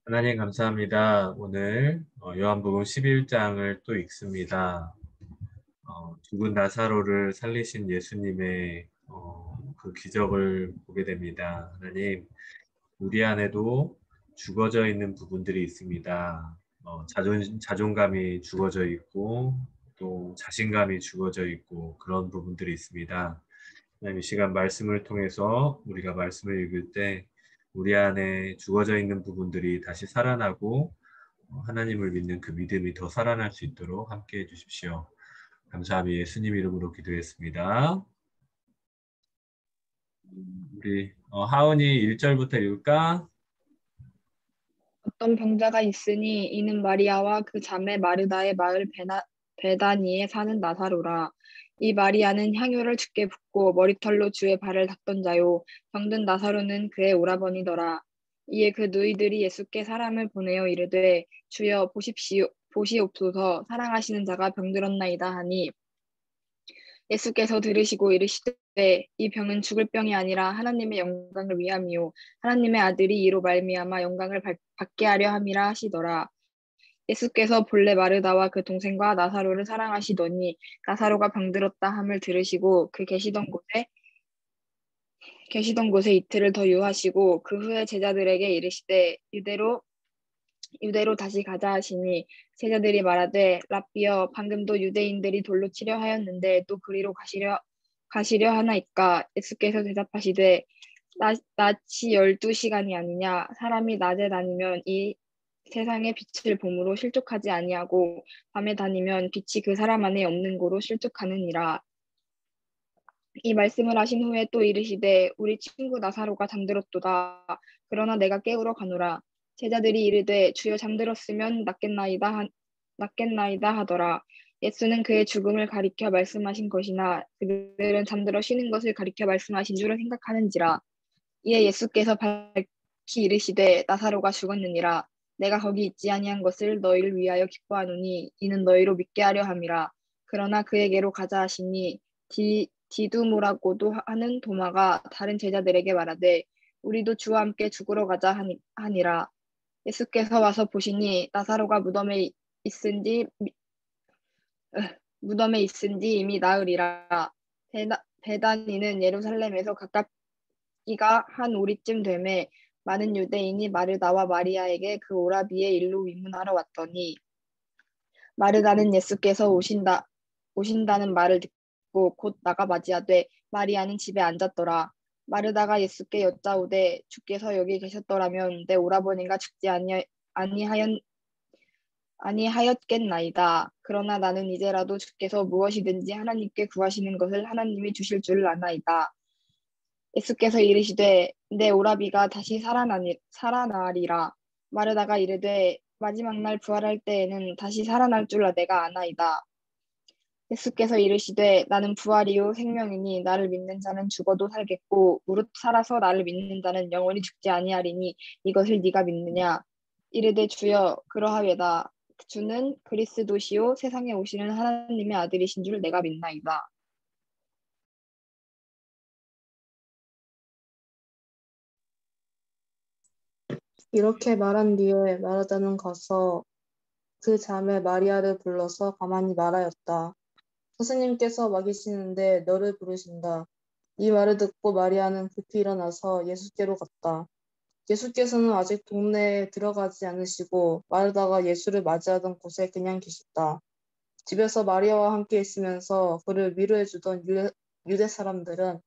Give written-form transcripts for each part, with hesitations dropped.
하나님 감사합니다. 오늘 요한복음 11장을 또 읽습니다. 죽은 나사로를 살리신 예수님의 그 기적을 보게 됩니다. 하나님, 우리 안에도 죽어져 있는 부분들이 있습니다. 자존감이 죽어져 있고 또 자신감이 죽어져 있고 그런 부분들이 있습니다. 하나님, 이 시간 말씀을 통해서 우리가 말씀을 읽을 때 우리 안에 죽어져 있는 부분들이 다시 살아나고 하나님을 믿는 그 믿음이 더 살아날 수 있도록 함께 해주십시오. 감사함이 예수님 이름으로 기도했습니다. 우리 하은이 1절부터 읽을까? 어떤 병자가 있으니 이는 마리아와 그 자매 마르다의 마을 베다니에 사는 나사로라. 이 마리아는 향유를 주께 붓고 머리털로 주의 발을 닦던 자요. 병든 나사로는 그의 오라버니더라. 이에 그 누이들이 예수께 사람을 보내어 이르되 주여 보시옵소서 사랑하시는 자가 병들었나이다 하니 예수께서 들으시고 이르시되 이 병은 죽을 병이 아니라 하나님의 영광을 위함이요 하나님의 아들이 이로 말미암아 영광을 받게 하려 함이라 하시더라. 예수께서 본래 마르다와 그 동생과 나사로를 사랑하시더니 나사로가 병들었다 함을 들으시고 그 계시던 곳에 이틀을 더 유하시고 그 후에 제자들에게 이르시되 유대로 다시 가자 하시니 제자들이 말하되 랍비여 방금도 유대인들이 돌로 치려 하였는데 또 그리로 가시려 하나이까. 예수께서 대답하시되 낮이 12시간이 아니냐. 사람이 낮에 다니면 이 세상의 빛을 봄으로 실족하지 아니하고 밤에 다니면 빛이 그 사람 안에 없는 고로 실족하느니라. 이 말씀을 하신 후에 또 이르시되 우리 친구 나사로가 잠들었도다. 그러나 내가 깨우러 가노라. 제자들이 이르되 주여 잠들었으면 낫겠나이다 하더라. 예수는 그의 죽음을 가리켜 말씀하신 것이나 그들은 잠들어 쉬는 것을 가리켜 말씀하신 줄을 생각하는지라. 이에 예수께서 밝히 이르시되 나사로가 죽었느니라. 내가 거기 있지 아니한 것을 너희를 위하여 기뻐하노니 이는 너희로 믿게 하려 함이라. 그러나 그에게로 가자 하시니 디두모라고도 하는 도마가 다른 제자들에게 말하되 우리도 주와 함께 죽으러 가자 하니라. 예수께서 와서 보시니 나사로가 무덤에 있은지 이미 나흘이라. 베다니는 예루살렘에서 가깝기가 한 오리쯤 되매 많은 유대인이 마르다와 마리아에게 그 오라비의 일로 위문하러 왔더니 마르다는 예수께서 오신다는 말을 듣고 곧 나가 맞이하되 마리아는 집에 앉았더라. 마르다가 예수께 여짜오되 주께서 여기 계셨더라면 내 오라버니가 죽지 아니하였겠나이다. 그러나 나는 이제라도 주께서 무엇이든지 하나님께 구하시는 것을 하나님이 주실 줄 아나이다. 예수께서 이르시되 내 오라비가 다시 살아나리라. 마르다가 이르되 마지막 날 부활할 때에는 다시 살아날 줄 내가 아나이다. 예수께서 이르시되 나는 부활이요 생명이니 나를 믿는 자는 죽어도 살겠고 무릇 살아서 나를 믿는 자는 영원히 죽지 아니하리니 이것을 네가 믿느냐. 이르되 주여 그러하외다. 주는 그리스도시요 세상에 오시는 하나님의 아들이신 줄 내가 믿나이다. 이렇게 말한 뒤에 마르다는 가서 그 자매 마리아를 불러서 가만히 말하였다. 스승님께서 먹이시는데 너를 부르신다. 이 말을 듣고 마리아는 급히 일어나서 예수께로 갔다. 예수께서는 아직 동네에 들어가지 않으시고 마르다가 예수를 맞이하던 곳에 그냥 계셨다. 집에서 마리아와 함께 있으면서 그를 위로해주던 유대 사람들은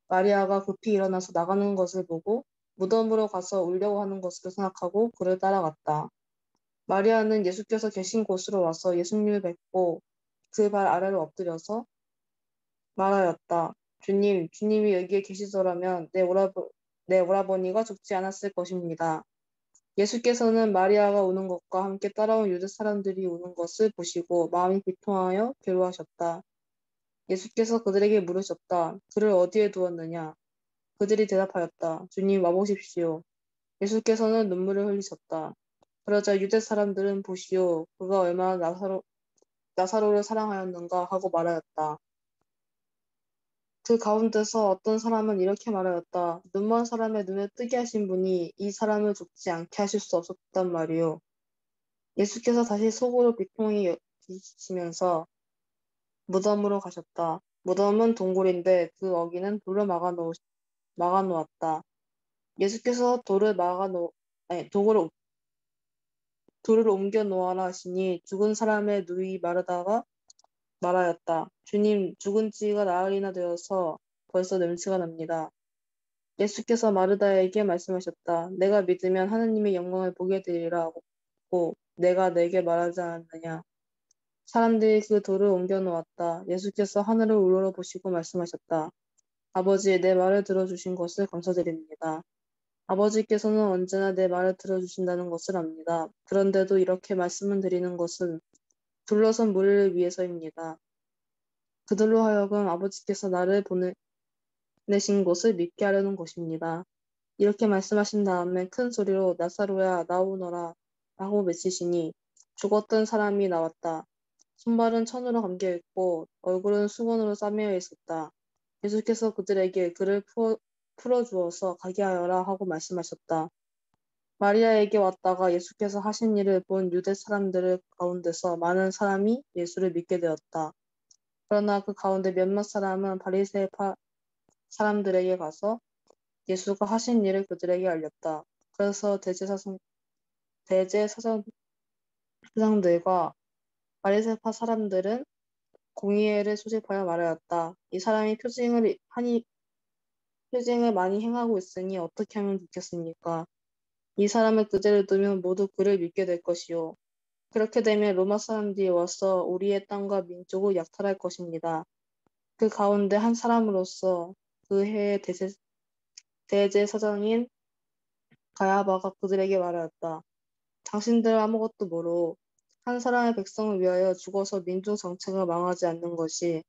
마리아가 급히 일어나서 나가는 것을 보고 무덤으로 가서 울려고 하는 것으로 생각하고 그를 따라갔다. 마리아는 예수께서 계신 곳으로 와서 예수님을 뵙고 그 발 아래로 엎드려서 말하였다. 주님, 주님이 여기에 계시더라면 내 오라버니가 죽지 않았을 것입니다. 예수께서는 마리아가 우는 것과 함께 따라온 유대 사람들이 우는 것을 보시고 마음이 비통하여 괴로워하셨다. 예수께서 그들에게 물으셨다. 그를 어디에 두었느냐? 그들이 대답하였다. 주님 와보십시오. 예수께서는 눈물을 흘리셨다. 그러자 유대 사람들은 보시오. 그가 얼마나 나사로를 사랑하였는가 하고 말하였다. 그 가운데서 어떤 사람은 이렇게 말하였다. 눈먼 사람의 눈을 뜨게 하신 분이 이 사람을 죽지 않게 하실 수 없었단 말이요. 예수께서 다시 속으로 비통히 여기시면서 무덤으로 가셨다. 무덤은 동굴인데 그 어귀는 돌로 막아놓았다. 예수께서 돌을 옮겨 놓아라 하시니 죽은 사람의 누이 마르다가 말하였다. 주님, 죽은 지가 나흘이나 되어서 벌써 냄새가 납니다. 예수께서 마르다에게 말씀하셨다. 내가 믿으면 하느님의 영광을 보게 되리라 고 내가 내게 말하지 않았느냐. 사람들이 그 돌을 옮겨 놓았다. 예수께서 하늘을 우러러보시고 말씀하셨다. 아버지, 내 말을 들어주신 것을 감사드립니다. 아버지께서는 언제나 내 말을 들어주신다는 것을 압니다. 그런데도 이렇게 말씀을 드리는 것은 둘러선 무리를 위해서입니다. 그들로 하여금 아버지께서 나를 보내신 것을 믿게 하려는 것입니다. 이렇게 말씀하신 다음에 큰 소리로 나사로야 나오너라 라고 외치시니 죽었던 사람이 나왔다. 손발은 천으로 감겨 있고 얼굴은 수건으로 싸매어 있었다. 예수께서 그들에게 그를 풀어주어서 가게 하여라 하고 말씀하셨다. 마리아에게 왔다가 예수께서 하신 일을 본 유대 사람들 가운데서 많은 사람이 예수를 믿게 되었다. 그러나 그 가운데 몇몇 사람은 바리새파 사람들에게 가서 예수가 하신 일을 그들에게 알렸다. 그래서 대제사장들과 바리새파 사람들은 공의회를 소집하여 말하였다. 이 사람이 표징을 많이 행하고 있으니 어떻게 하면 좋겠습니까? 이 사람을 그대로 두면 모두 그를 믿게 될 것이요. 그렇게 되면 로마 사람들이 와서 우리의 땅과 민족을 약탈할 것입니다. 그 가운데 한 사람으로서 그 해의 대제사장인 가야바가 그들에게 말하였다. 당신들 아무것도 모르고 한 사람의 백성을 위하여 죽어서 민족 정체가 망하지 않는 것이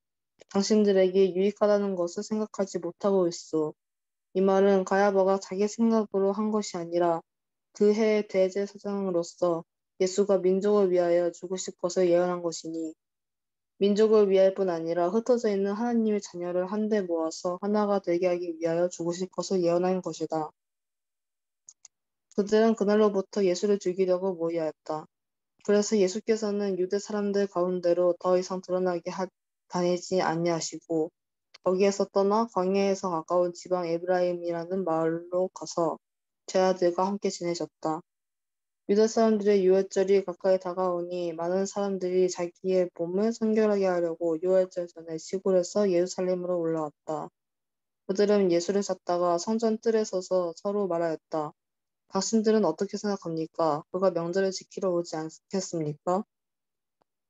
당신들에게 유익하다는 것을 생각하지 못하고 있소. 이 말은 가야바가 자기 생각으로 한 것이 아니라 그 해의 대제사장으로서 예수가 민족을 위하여 죽으실 것을 예언한 것이니 민족을 위할 뿐 아니라 흩어져 있는 하나님의 자녀를 한데 모아서 하나가 되게 하기 위하여 죽으실 것을 예언한 것이다. 그들은 그날로부터 예수를 죽이려고 모의하였다. 그래서 예수께서는 유대 사람들 가운데로 더 이상 다니지 아니하시고 거기에서 떠나 광야에서 가까운 지방 에브라임이라는 마을로 가서 제자들과 함께 지내셨다. 유대 사람들의 유월절이 가까이 다가오니 많은 사람들이 자기의 몸을 성결하게 하려고 유월절 전에 시골에서 예루살렘으로 올라왔다. 그들은 예수를 찾다가 성전 뜰에 서서 서로 말하였다. 당신들은 어떻게 생각합니까? 그가 명절을 지키러 오지 않겠습니까?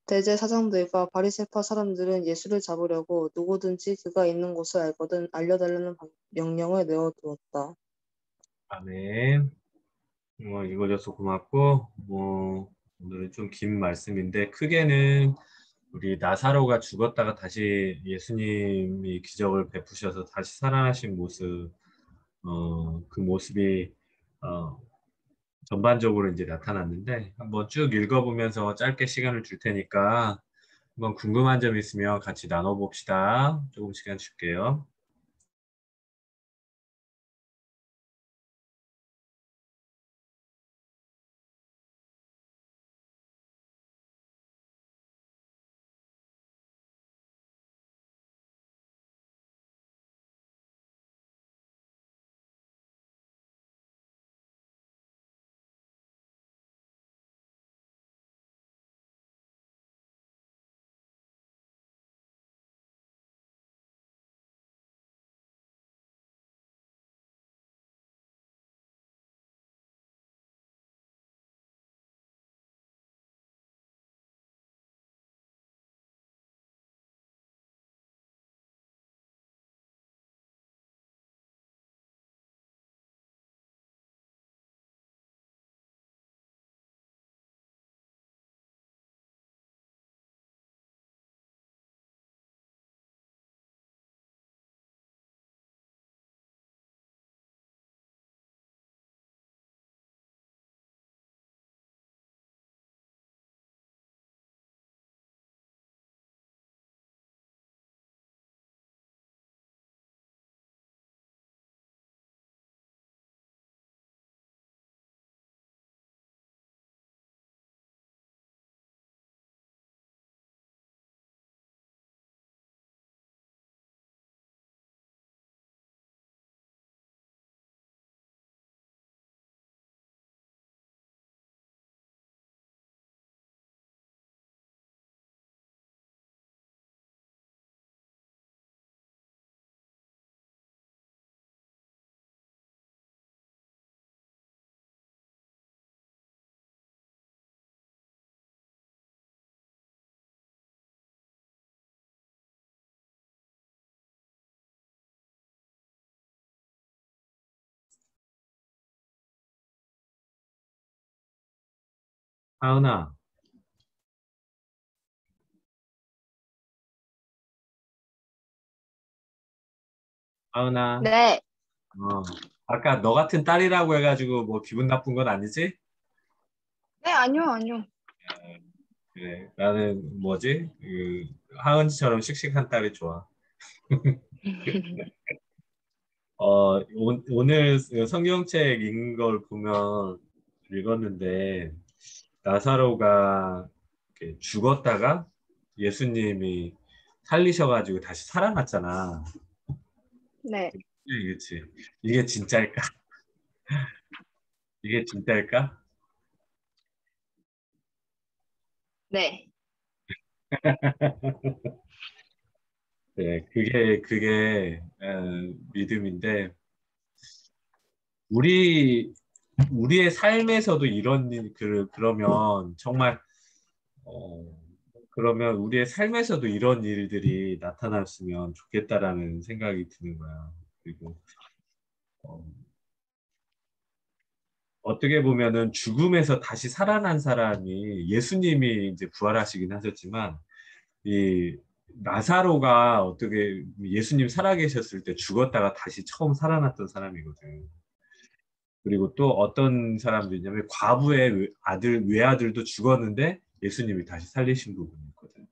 대제사장들과 바리새파 사람들은 예수를 잡으려고 누구든지 그가 있는 곳을 알거든 알려달라는 명령을 내어두었다. 아멘. 읽어줘서 고맙고, 오늘은 좀 긴 말씀인데, 크게는 우리 나사로가 죽었다가 다시 예수님이 기적을 베푸셔서 다시 살아나신 모습, 그 모습이, 어, 전반적으로 이제 나타났는데, 한번 쭉 읽어보면서 짧게 시간을 줄 테니까, 한번 궁금한 점 있으면 같이 나눠봅시다. 조금 시간 줄게요. 하은아, 하은아, 네. 어, 아까 너 같은 딸이라고 해가지고 뭐 기분 나쁜 건 아니지? 네, 아니요, 아니요. 그래, 나는 뭐지? 그 하은지처럼 씩씩한 딸이 좋아. 오늘 성경책 읽은 걸 보면 읽었는데 나사로가 이렇게 죽었다가 예수님이 살리셔가지고 다시 살아났잖아. 네, 그렇지. 이게 진짜일까? 이게 진짜일까? 네. 네, 그게 믿음인데 우리 우리의 삶에서도 이런 그러면 정말 어, 그러면 우리의 삶에서도 이런 일들이 나타났으면 좋겠다라는 생각이 드는 거야. 그리고 어, 어떻게 보면은 죽음에서 다시 살아난 사람이 예수님이 이제 부활하시긴 하셨지만 이 나사로가 어떻게 예수님 살아계셨을 때 죽었다가 다시 처음 살아났던 사람이거든. 그리고 또 어떤 사람도 있냐면 과부의 외아들도 죽었는데 예수님이 다시 살리신 부분이 있거든.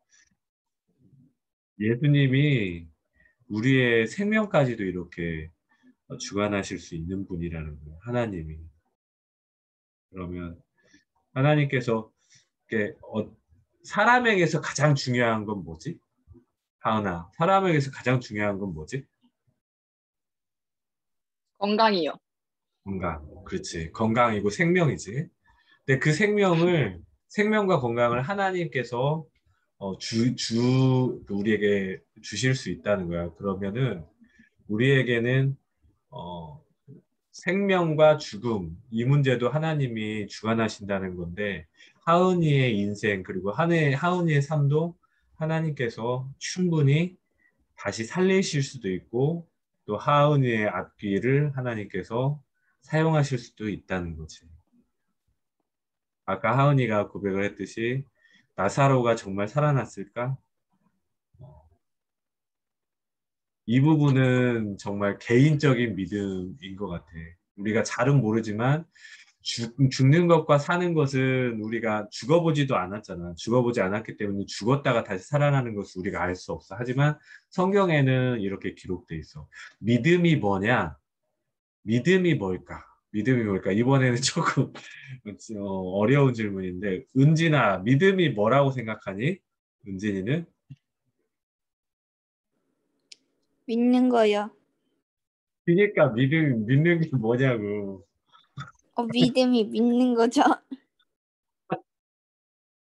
예수님이 우리의 생명까지도 이렇게 주관하실 수 있는 분이라는 거예요. 하나님이. 그러면 하나님께서 이렇게 사람에게서 가장 중요한 건 뭐지? 하은아, 사람에게서 가장 중요한 건 뭐지? 건강이요. 건강. 그렇지. 건강이고 생명이지. 근데 그 생명과 건강을 하나님께서 우리에게 주실 수 있다는 거야. 그러면은 우리에게는 어, 생명과 죽음, 이 문제도 하나님이 주관하신다는 건데, 하은이의 인생, 그리고 하은이의 삶도 하나님께서 충분히 다시 살리실 수도 있고, 또 하은이의 앞길을 하나님께서 사용하실 수도 있다는 거지. 아까 하은이가 고백을 했듯이, 나사로가 정말 살아났을까? 이 부분은 정말 개인적인 믿음인 것 같아. 우리가 잘은 모르지만, 죽는 것과 사는 것은 우리가 죽어보지도 않았잖아. 죽어보지 않았기 때문에 죽었다가 다시 살아나는 것을 우리가 알 수 없어. 하지만 성경에는 이렇게 기록돼 있어. 믿음이 뭐냐? 믿음이 뭘까? 믿음이 뭘까? 이번에는 조금 어려운 질문인데, 은진아, 믿음이 뭐라고 생각하니? 은진이는? 믿는 거요. 그러니까 믿는 게 뭐냐고. 믿음이 믿는 거죠.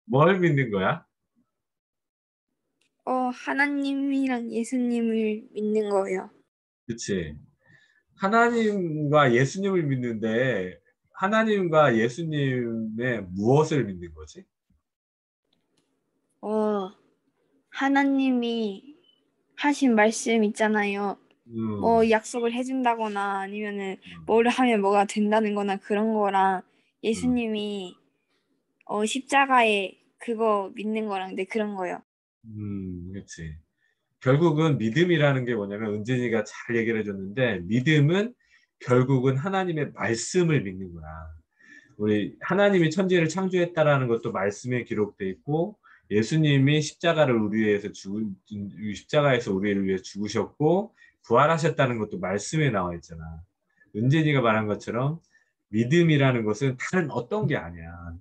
뭘 믿는 거야? 하나님이랑 예수님을 믿는 거요. 그치? 하나님과 예수님을 믿는데 하나님과 예수님의 무엇을 믿는 거지? 하나님이 하신 말씀 있잖아요. 음, 약속을 해준다거나 아니면은 뭐를 하면 뭐가 된다는 거나 그런 거랑 음, 예수님이 십자가에 그거 믿는 거랑 네 그런 거요. 그렇지. 결국은 믿음이라는 게 뭐냐면 은진이가 잘 얘기를 해줬는데 믿음은 결국은 하나님의 말씀을 믿는 거야. 우리 하나님이 천지를 창조했다라는 것도 말씀에 기록돼 있고 예수님이 십자가를 우리 위해서 십자가에서 우리를 위해 죽으셨고 부활하셨다는 것도 말씀에 나와 있잖아. 은진이가 말한 것처럼 믿음이라는 것은 다른 어떤 게 아니야.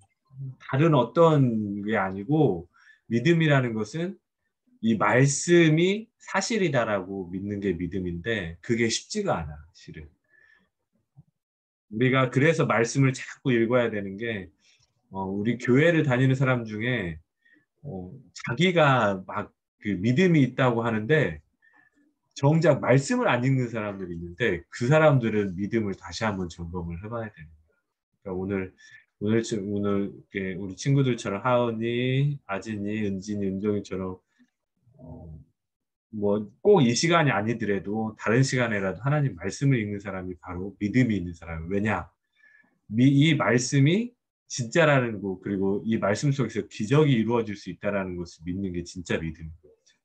다른 어떤 게 아니고 믿음이라는 것은 이 말씀이 사실이다라고 믿는 게 믿음인데 그게 쉽지가 않아, 실은. 우리가 그래서 말씀을 자꾸 읽어야 되는 게 우리 교회를 다니는 사람 중에 자기가 막 그 믿음이 있다고 하는데 정작 말씀을 안 읽는 사람들이 있는데 그 사람들은 믿음을 다시 한번 점검을 해봐야 됩니다. 그러니까 오늘 이렇게 우리 친구들처럼 하은이, 아진이, 은진이, 은정이처럼 뭐 꼭 이 시간이 아니더라도 다른 시간에라도 하나님 말씀을 읽는 사람이 바로 믿음이 있는 사람이에요. 왜냐? 이 말씀이 진짜라는 거, 그리고 이 말씀 속에서 기적이 이루어질 수 있다라는 것을 믿는 게 진짜 믿음인 것 같아요.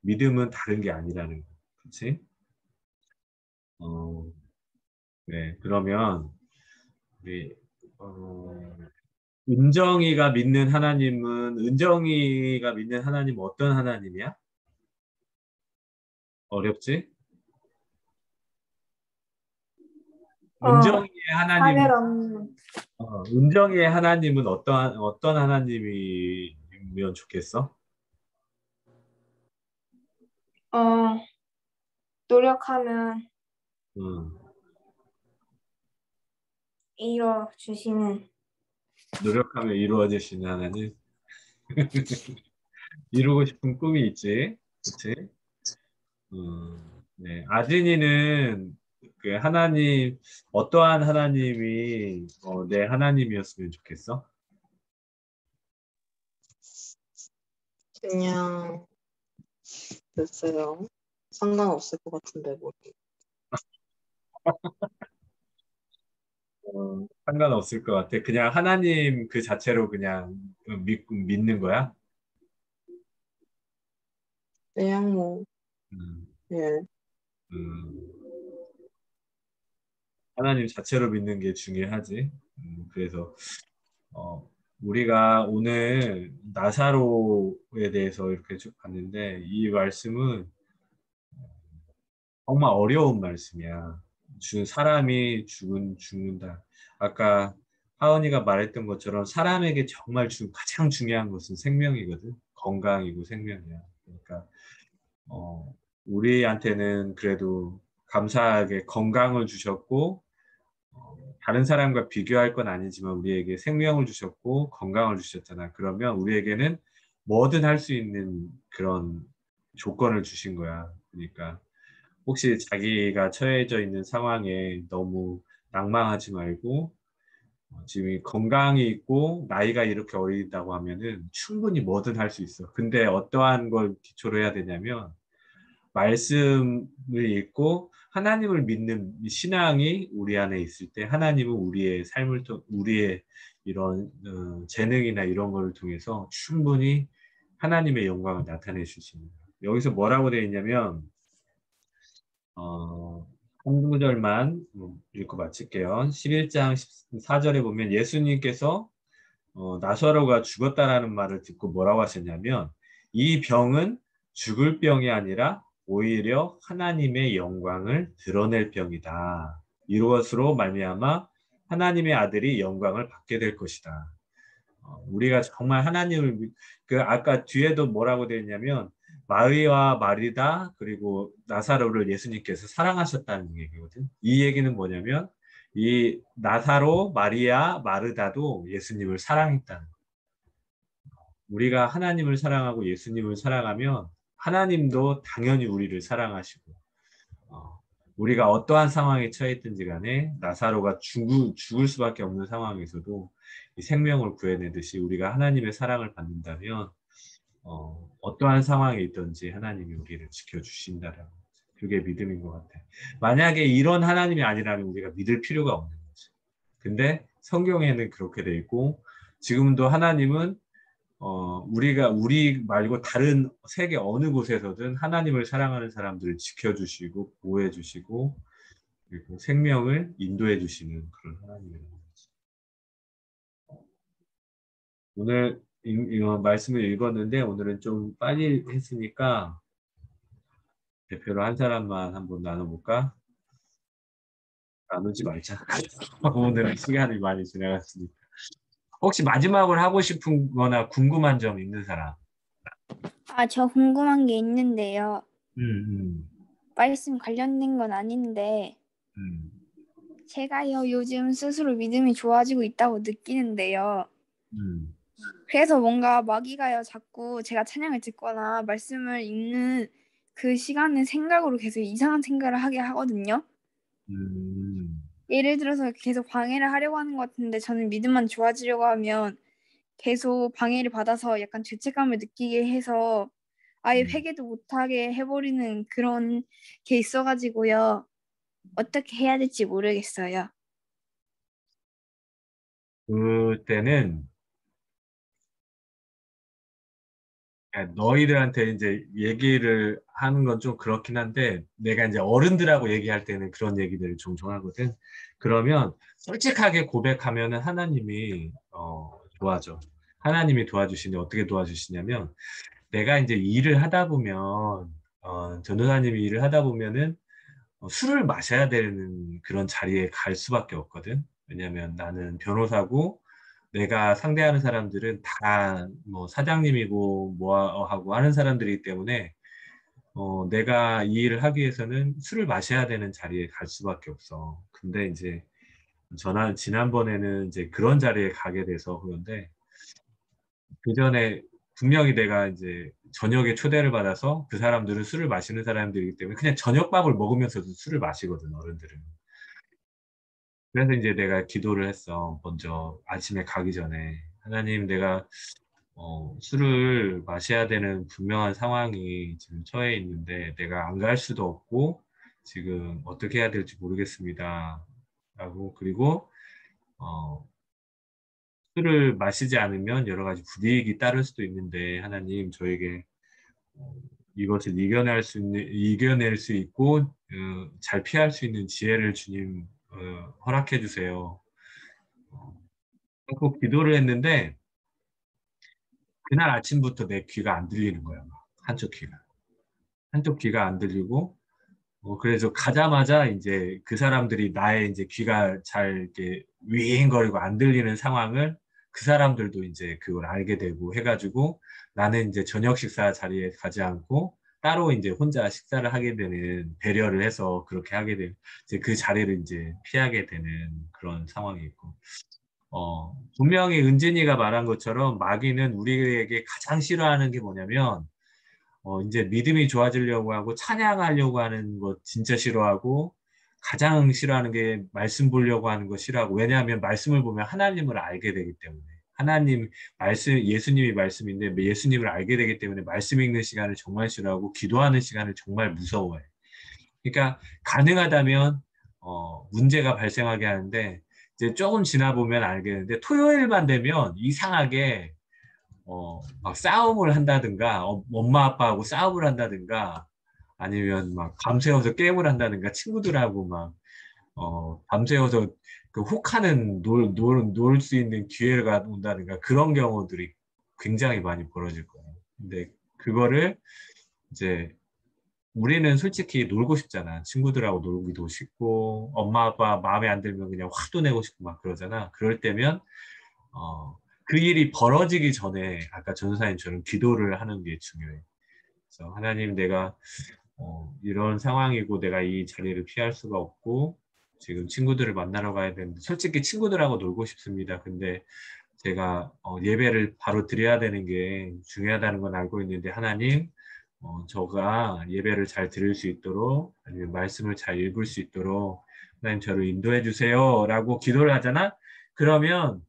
믿음은 다른 게 아니라는 거. 그렇지? 어, 네. 그러면 우리 은정이가 믿는 하나님은 어떤 하나님이야? 어렵지? 은정이의 하나님, 하늘 없는. 은정이의 하나님은 어떤 하나님이면 좋겠어? 노력하면 음, 이뤄주시는. 노력하면 이루어지시는 하나님. 이루고 싶은 꿈이 있지. 그치? 네. 아진이는 그 하나님, 어떠한 하나님이 내 하나님이었으면 좋겠어? 그냥 글쎄요. 상관없을 것 같은데 뭐. 상관없을 것 같아. 그냥 하나님 그 자체로 그냥 믿는 거야? 그냥 뭐 음, 예. 음, 하나님 자체로 믿는 게 중요하지. 그래서 어, 우리가 오늘 나사로에 대해서 이렇게 쭉 봤는데 이 말씀은 정말 어려운 말씀이야. 사람이 죽는다. 아까 하은이가 말했던 것처럼 사람에게 정말 가장 중요한 것은 생명이거든. 건강이고 생명이야. 그러니까 어, 우리한테는 그래도 감사하게 건강을 주셨고 다른 사람과 비교할 건 아니지만 우리에게 생명을 주셨고 건강을 주셨잖아. 그러면 우리에게는 뭐든 할 수 있는 그런 조건을 주신 거야. 그러니까 혹시 자기가 처해져 있는 상황에 너무 낭망하지 말고 지금 건강이 있고 나이가 이렇게 어리다고 하면은 충분히 뭐든 할 수 있어. 근데 어떠한 걸 기초로 해야 되냐면 말씀을 읽고 하나님을 믿는 신앙이 우리 안에 있을 때 하나님은 우리의 우리의 이런 재능이나 이런 걸 통해서 충분히 하나님의 영광을 나타내 주십니다. 여기서 뭐라고 되어 있냐면 한 구절만 읽고 마칠게요. 11장 14절에 보면 예수님께서 나사로가 죽었다라는 말을 듣고 뭐라고 하셨냐면 이 병은 죽을 병이 아니라 오히려 하나님의 영광을 드러낼 병이다. 이것으로 말미암아 하나님의 아들이 영광을 받게 될 것이다. 우리가 정말 그 아까 뒤에도 뭐라고 되어 있냐면 마리와 마리다 그리고 나사로를 예수님께서 사랑하셨다는 얘기거든. 이 얘기는 뭐냐면 이 나사로, 마리아, 마르다도 예수님을 사랑했다는 거예요. 우리가 하나님을 사랑하고 예수님을 사랑하면 하나님도 당연히 우리를 사랑하시고 어, 우리가 어떠한 상황에 처했든지 간에 나사로가 죽을 수밖에 없는 상황에서도 이 생명을 구해내듯이 우리가 하나님의 사랑을 받는다면 어떠한 상황에 있든지 하나님이 우리를 지켜주신다라는 거죠. 그게 믿음인 것 같아요. 만약에 이런 하나님이 아니라면 우리가 믿을 필요가 없는 거죠. 근데 성경에는 그렇게 돼 있고 지금도 하나님은 우리 말고 다른 세계 어느 곳에서든 하나님을 사랑하는 사람들을 지켜주시고 보호해주시고 그리고 생명을 인도해주시는 그런 하나님이라는 거죠. 오늘 말씀을 읽었는데 오늘은 좀 빨리 했으니까 대표로 한 사람만 한번 나눠볼까? 나누지 말자. 오늘은 시간이 많이 지나갔으니까. 혹시 마지막으로 하고 싶은 거나 궁금한 점 있는 사람? 저 궁금한 게 있는데요. 음, 말씀 관련된 건 아닌데 음, 제가요 요즘 스스로 믿음이 좋아지고 있다고 느끼는데요. 음, 그래서 뭔가 마귀가요 자꾸 제가 찬양을 듣거나 말씀을 읽는 그 시간은 생각으로 계속 이상한 생각을 하게 하거든요. 음, 예를 들어서 계속 방해를 하려고 하는 것 같은데 저는 믿음만 좋아지려고 하면 계속 방해를 받아서 약간 죄책감을 느끼게 해서 아예 음. 회개도 못하게 해버리는 그런 게 있어가지고요. 어떻게 해야 될지 모르겠어요. 그럴 때는 너희들한테 이제 얘기를 하는 건 좀 그렇긴 한데 내가 이제 어른들하고 얘기할 때는 그런 얘기들을 종종 하거든. 그러면 솔직하게 고백하면은 하나님이 도와줘. 하나님이 도와주시니 어떻게 도와주시냐면 내가 이제 일을 하다 보면 전도사님이 일을 하다 보면은 술을 마셔야 되는 그런 자리에 갈 수밖에 없거든. 왜냐면 나는 변호사고 내가 상대하는 사람들은 다 뭐 사장님이고 뭐 하고 하는 사람들이기 때문에 내가 이 일을 하기 위해서는 술을 마셔야 되는 자리에 갈 수밖에 없어. 근데 이제 지난번에는 이제 그런 자리에 가게 돼서 그런데 그 전에 분명히 내가 이제 저녁에 초대를 받아서 그 사람들은 술을 마시는 사람들이기 때문에 그냥 저녁밥을 먹으면서도 술을 마시거든, 어른들은. 그래서 이제 내가 기도를 했어. 먼저 아침에 가기 전에. 하나님, 내가 술을 마셔야 되는 분명한 상황이 지금 처해 있는데 내가 안 갈 수도 없고 지금 어떻게 해야 될지 모르겠습니다. 라고 그리고 어, 술을 마시지 않으면 여러 가지 불이익이 따를 수도 있는데 하나님 저에게 어, 이것을 이겨낼 수 있고 잘 피할 수 있는 지혜를 주님 허락해 주세요. 꼭 기도를 했는데 그날 아침부터 내 귀가 안 들리는 거야. 막. 한쪽 귀가 안 들리고 그래서 가자마자 이제 그 사람들이 나의 이제 귀가 잘 이렇게 윙거리고 안 들리는 상황을 그 사람들도 이제 그걸 알게 되고 해가지고 나는 이제 저녁 식사 자리에 가지 않고 따로 이제 혼자 식사를 하게 되는 배려를 해서 그렇게 하게 되는 이제 그 자리를 이제 피하게 되는 그런 상황이 있고 분명히 은진이가 말한 것처럼 마귀는 우리에게 가장 싫어하는 게 뭐냐면 이제 믿음이 좋아지려고 하고 찬양하려고 하는 거 진짜 싫어하고 가장 싫어하는 게 말씀 보려고 하는 거 싫어하고 왜냐하면 말씀을 보면 하나님을 알게 되기 때문에 예수님이 말씀인데 예수님을 알게 되기 때문에 말씀 읽는 시간을 정말 싫어하고 기도하는 시간을 정말 무서워해. 그러니까 가능하다면 문제가 발생하게 하는데 이제 조금 지나 보면 알게 되는데 토요일만 되면 이상하게 막 싸움을 한다든가, 엄마 아빠하고 싸움을 한다든가, 아니면 막 밤새워서 게임을 한다든가, 친구들하고 막, 밤새워서 그 혹하는 놀 수 있는 기회가 온다든가, 그런 경우들이 굉장히 많이 벌어질 거예요. 근데 그거를 이제 우리는 솔직히 놀고 싶잖아. 친구들하고 놀기도 싶고, 엄마 아빠 마음에 안 들면 그냥 화도 내고 싶고 막 그러잖아. 그럴 때면, 그 일이 벌어지기 전에 아까 전도사님처럼 기도를 하는 게 중요해. 그래서 하나님 내가 이런 상황이고 내가 이 자리를 피할 수가 없고 지금 친구들을 만나러 가야 되는데 솔직히 친구들하고 놀고 싶습니다. 근데 제가 예배를 바로 드려야 되는 게 중요하다는 건 알고 있는데 하나님 저가 예배를 잘 드릴 수 있도록 아니면 말씀을 잘 읽을 수 있도록 하나님 저를 인도해 주세요 라고 기도를 하잖아. 그러면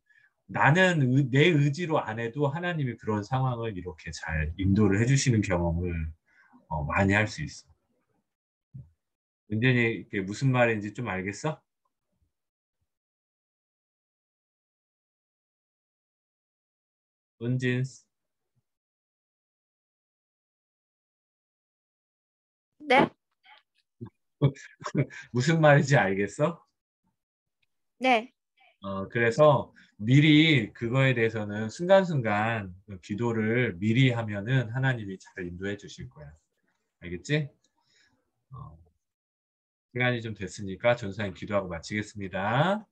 나는 내 의지로 안 해도 하나님이 그런 상황을 이렇게 잘 인도를 해주시는 경험을 많이 할 수 있어. 은진이 이게 무슨 말인지 좀 알겠어? 은진 네? 무슨 말인지 알겠어? 네. 그래서 미리 그거에 대해서는 순간순간 그 기도를 미리 하면은 하나님이 잘 인도해 주실 거야. 알겠지? 어, 시간이 좀 됐으니까 전사님 기도하고 마치겠습니다.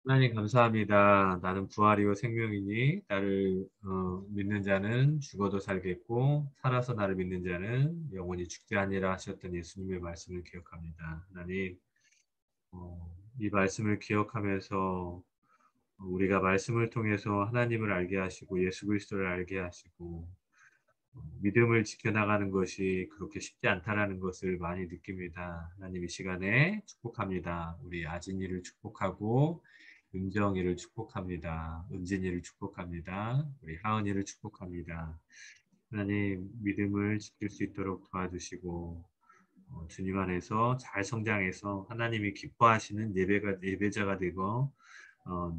하나님 감사합니다. 나는 부활이요 생명이니 나를 믿는 자는 죽어도 살겠고 살아서 나를 믿는 자는 영원히 죽지 아니라 하셨던 예수님의 말씀을 기억합니다. 하나님 이 말씀을 기억하면서 우리가 말씀을 통해서 하나님을 알게 하시고 예수 그리스도를 알게 하시고 믿음을 지켜나가는 것이 그렇게 쉽지 않다라는 것을 많이 느낍니다. 하나님 이 시간에 축복합니다. 우리 아진이를 축복하고 은정이를 축복합니다. 은진이를 축복합니다. 우리 하은이를 축복합니다. 하나님 믿음을 지킬 수 있도록 도와주시고 주님 안에서 잘 성장해서 하나님이 기뻐하시는 예배자가 되고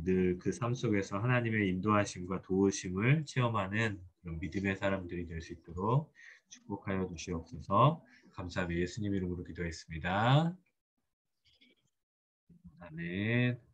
늘 그 삶 속에서 하나님의 인도하심과 도우심을 체험하는 그런 믿음의 사람들이 될 수 있도록 축복하여 주시옵소서. 감사하며 예수님 이름으로 기도했습니다. 아멘.